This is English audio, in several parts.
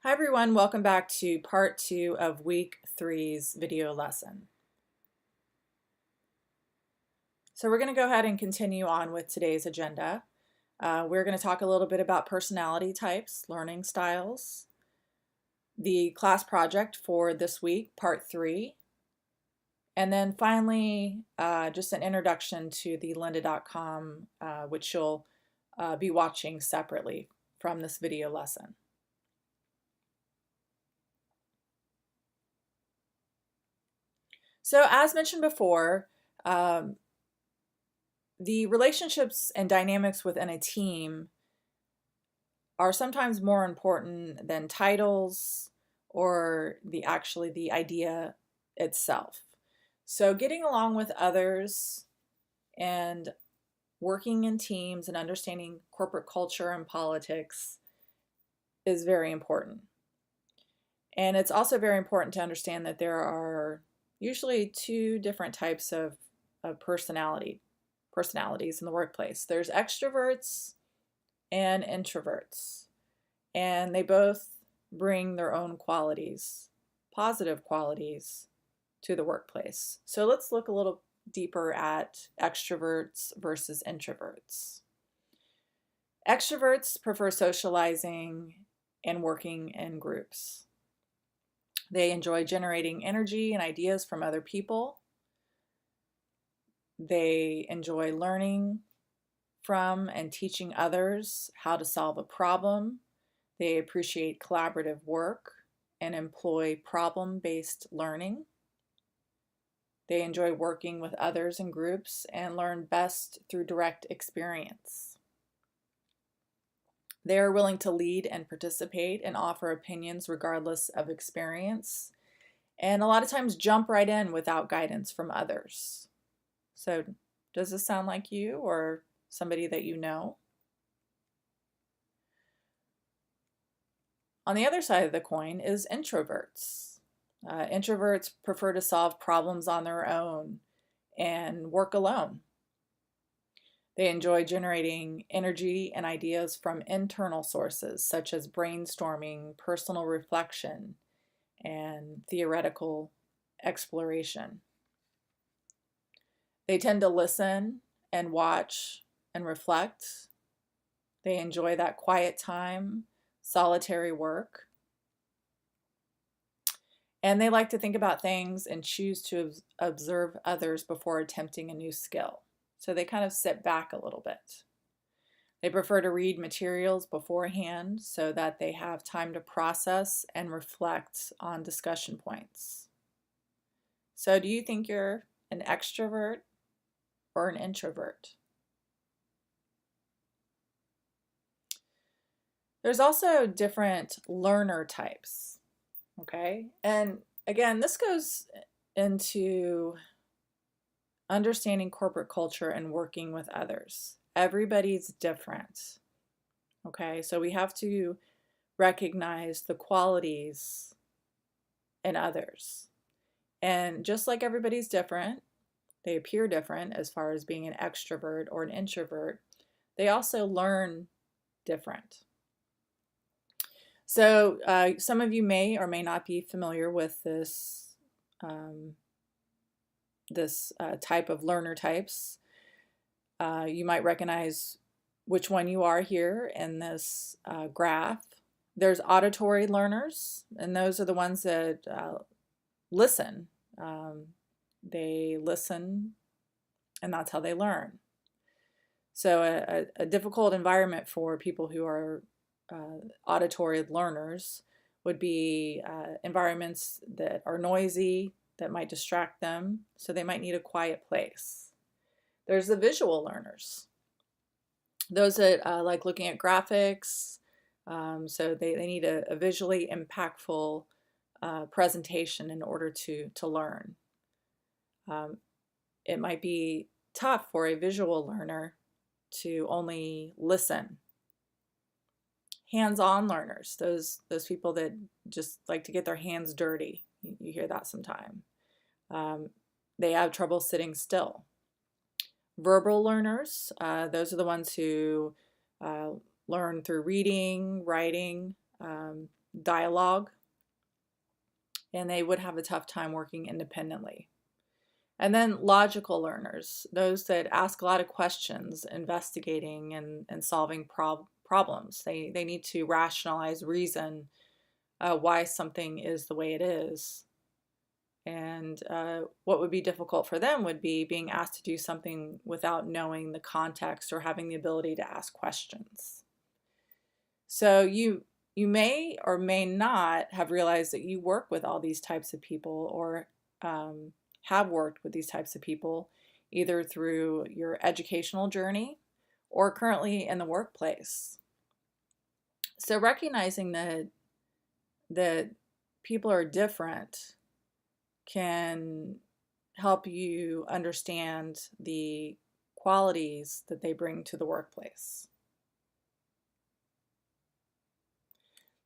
Hi everyone, welcome back to part 2 of week 3's video lesson. So we're going to go ahead and continue on with today's agenda. We're going to talk a little bit about personality types, learning styles, the class project for this week, part 3, and then finally just an introduction to the lynda.com, which you'll be watching separately from this video lesson. So as mentioned before, the relationships and dynamics within a team are sometimes more important than titles or the idea itself. So getting along with others and working in teams and understanding corporate culture and politics is very important. And it's also very important to understand that there are usually two different types of personalities in the workplace. There's extroverts and introverts, and they both bring their own qualities, positive qualities, to the workplace. So let's look a little deeper at extroverts versus introverts. Extroverts prefer socializing and working in groups. They enjoy generating energy and ideas from other people. They enjoy learning from and teaching others how to solve a problem. They appreciate collaborative work and employ problem-based learning. They enjoy working with others in groups and learn best through direct experience. They are willing to lead and participate and offer opinions regardless of experience, and a lot of times jump right in without guidance from others. So does this sound like you or somebody that you know? On the other side of the coin is introverts. Introverts prefer to solve problems on their own and work alone. They enjoy generating energy and ideas from internal sources such as brainstorming, personal reflection, and theoretical exploration. They tend to listen and watch and reflect. They enjoy that quiet time, solitary work. And they like to think about things and choose to observe others before attempting a new skill. So they kind of sit back a little bit. They prefer to read materials beforehand so that they have time to process and reflect on discussion points. So do you think you're an extrovert or an introvert? There's also different learner types, okay? And again, this goes into understanding corporate culture and working with others. Everybody's different, okay? So we have to recognize the qualities in others. And just like everybody's different, they appear different as far as being an extrovert or an introvert, they also learn different. So some of you may or may not be familiar with this type of learner types. You might recognize which one you are here in this graph. There's auditory learners, and those are the ones that listen. They listen, and that's how they learn. So a difficult environment for people who are auditory learners would be environments that are noisy, that might distract them, so they might need a quiet place. There's the visual learners. Those that like looking at graphics, so they need a visually impactful presentation in order to learn. It might be tough for a visual learner to only listen. Hands-on learners, those people that just like to get their hands dirty. You hear that sometime. They have trouble sitting still. Verbal learners, those are the ones who learn through reading, writing. dialogue, and they would have a tough time working independently. And then logical learners, those that ask a lot of questions, investigating and solving problems. They need to rationalize, reason why something is the way it is. And what would be difficult for them would be being asked to do something without knowing the context or having the ability to ask questions. So you may or may not have realized that you work with all these types of people, or have worked with these types of people, either through your educational journey or currently in the workplace. So recognizing that people are different can help you understand the qualities that they bring to the workplace.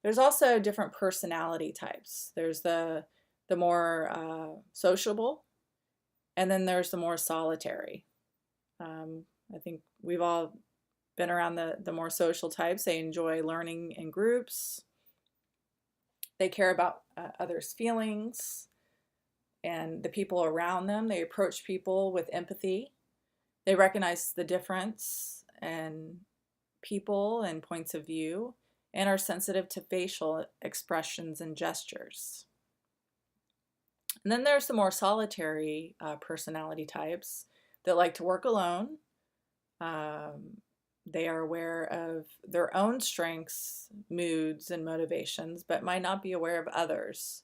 There's also different personality types. There's the more sociable, and then there's the more solitary. I think we've all been around the more social types. They enjoy learning in groups. They care about others' feelings and the people around them. They approach people with empathy. They recognize the difference in people and points of view, and are sensitive to facial expressions and gestures. And then there's the more solitary personality types that like to work alone. They are aware of their own strengths, moods, and motivations, but might not be aware of others,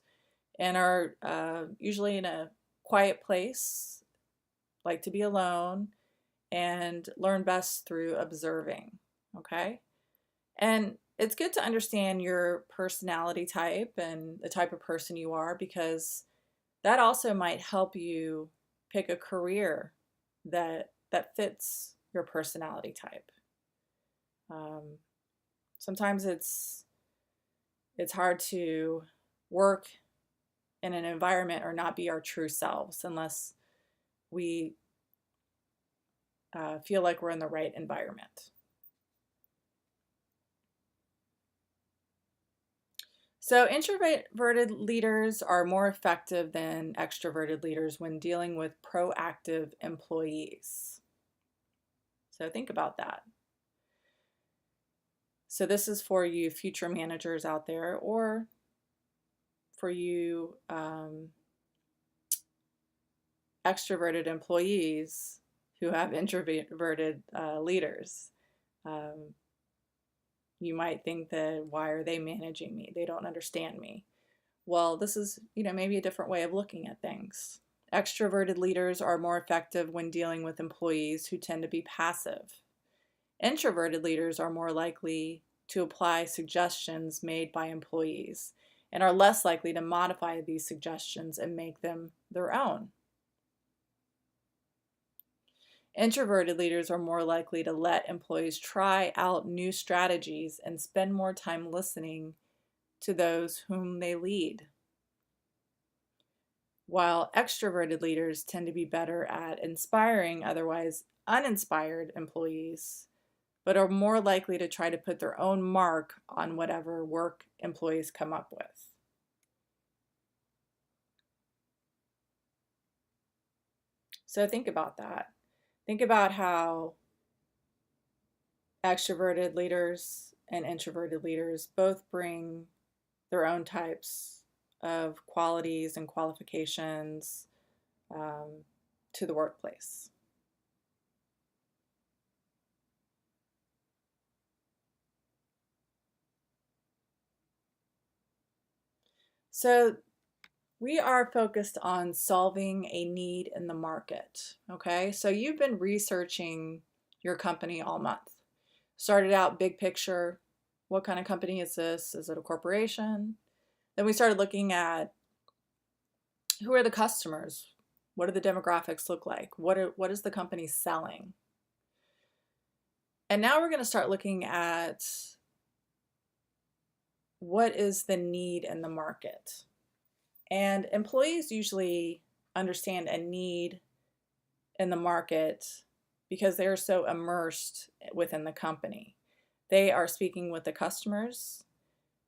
and are usually in a quiet place, like to be alone, and learn best through observing. Okay? And it's good to understand your personality type and the type of person you are, because that also might help you pick a career that fits your personality type. Sometimes it's hard to work in an environment or not be our true selves unless we feel like we're in the right environment. So introverted leaders are more effective than extroverted leaders when dealing with proactive employees. So think about that. So this is for you future managers out there, or for you extroverted employees who have introverted leaders. You might think that, why are they managing me? They don't understand me. Well, this is, maybe a different way of looking at things. Extroverted leaders are more effective when dealing with employees who tend to be passive. Introverted leaders are more likely to apply suggestions made by employees and are less likely to modify these suggestions and make them their own. Introverted leaders are more likely to let employees try out new strategies and spend more time listening to those whom they lead. While extroverted leaders tend to be better at inspiring otherwise uninspired employees, but are more likely to try to put their own mark on whatever work employees come up with. So think about that. Think about how extroverted leaders and introverted leaders both bring their own types of qualities and qualifications to the workplace. So we are focused on solving a need in the market, okay? So you've been researching your company all month. Started out big picture. What kind of company is this? Is it a corporation? Then we started looking at, who are the customers? What do the demographics look like? What is the company selling? And now we're going to start looking at, what is the need in the market? And employees usually understand a need in the market because they're so immersed within the company. They are speaking with the customers.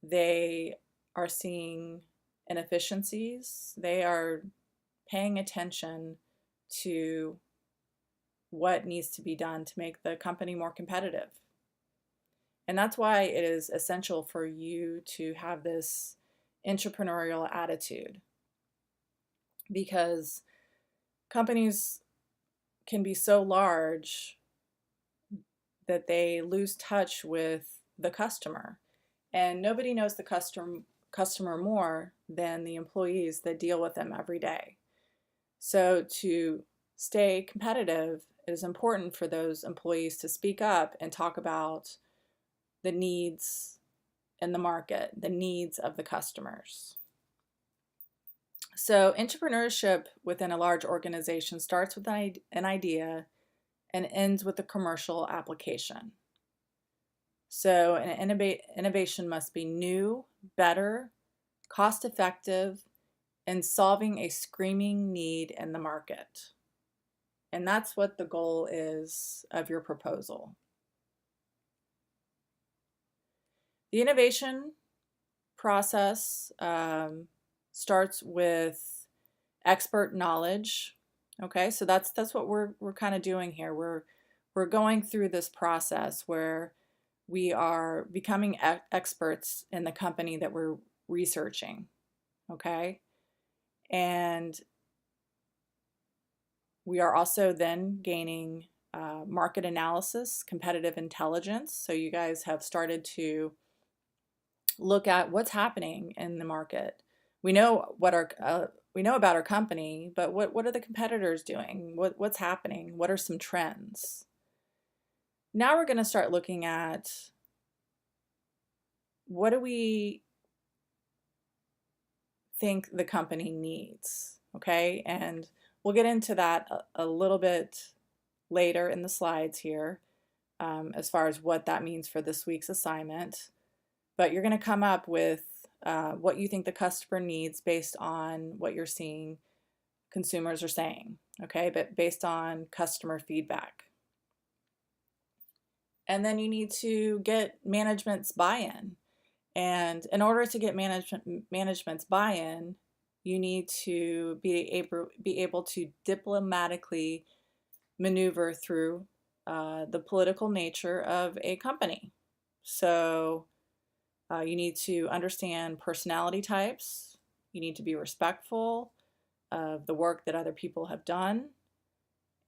They are seeing inefficiencies. They are paying attention to what needs to be done to make the company more competitive. And that's why it is essential for you to have this entrepreneurial attitude, because companies can be so large that they lose touch with the customer. And nobody knows the customer more than the employees that deal with them every day. So to stay competitive, it is important for those employees to speak up and talk about the needs in the market, the needs of the customers. So entrepreneurship within a large organization starts with an idea and ends with a commercial application. So an innovation must be new, better, cost-effective, and solving a screaming need in the market. And that's what the goal is of your proposal. The innovation process starts with expert knowledge. Okay, so that's what we're kind of doing here. We're going through this process where we are becoming experts in the company that we're researching. Okay, and we are also then gaining market analysis, competitive intelligence. So you guys have started to look at what's happening in the market. We know we know about our company, but what are the competitors doing? What's happening? What are some trends? Now we're going to start looking at what do we think the company needs, okay? And we'll get into that a little bit later in the slides here, as far as what that means for this week's assignment. But you're going to come up with what you think the customer needs based on what you're seeing consumers are saying, okay? But based on customer feedback. And then you need to get management's buy-in. And in order to get management's buy-in, you need to be able to diplomatically maneuver through the political nature of a company. So you need to understand personality types. You need to be respectful of the work that other people have done.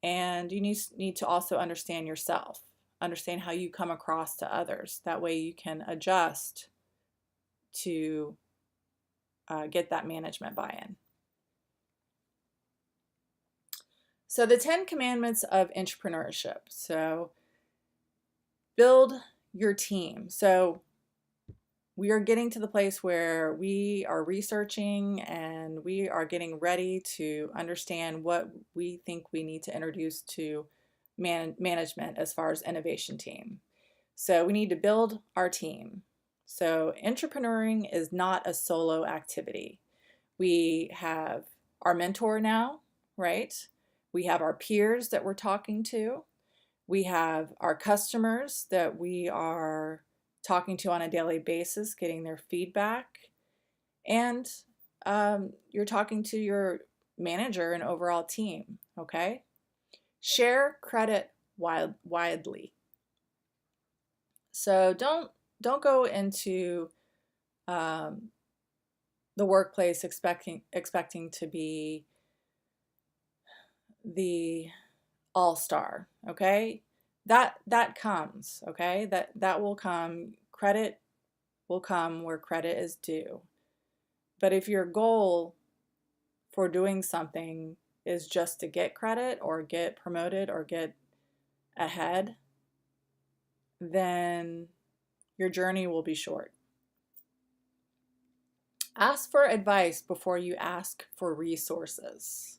And you need to also understand yourself, understand how you come across to others. That way you can adjust to get that management buy-in. So the 10 commandments of entrepreneurship. So build your team. So we are getting to the place where we are researching and we are getting ready to understand what we think we need to introduce to management as far as innovation team. So we need to build our team. So entrepreneuring is not a solo activity. We have our mentor now, right? We have our peers that we're talking to. We have our customers that we are talking to on a daily basis, getting their feedback. And you're talking to your manager and overall team, okay? Share credit widely. So don't go into the workplace expecting to be the all-star, okay? That comes, okay? That will come. Credit will come where credit is due. But if your goal for doing something is just to get credit or get promoted or get ahead, then your journey will be short. Ask for advice before you ask for resources.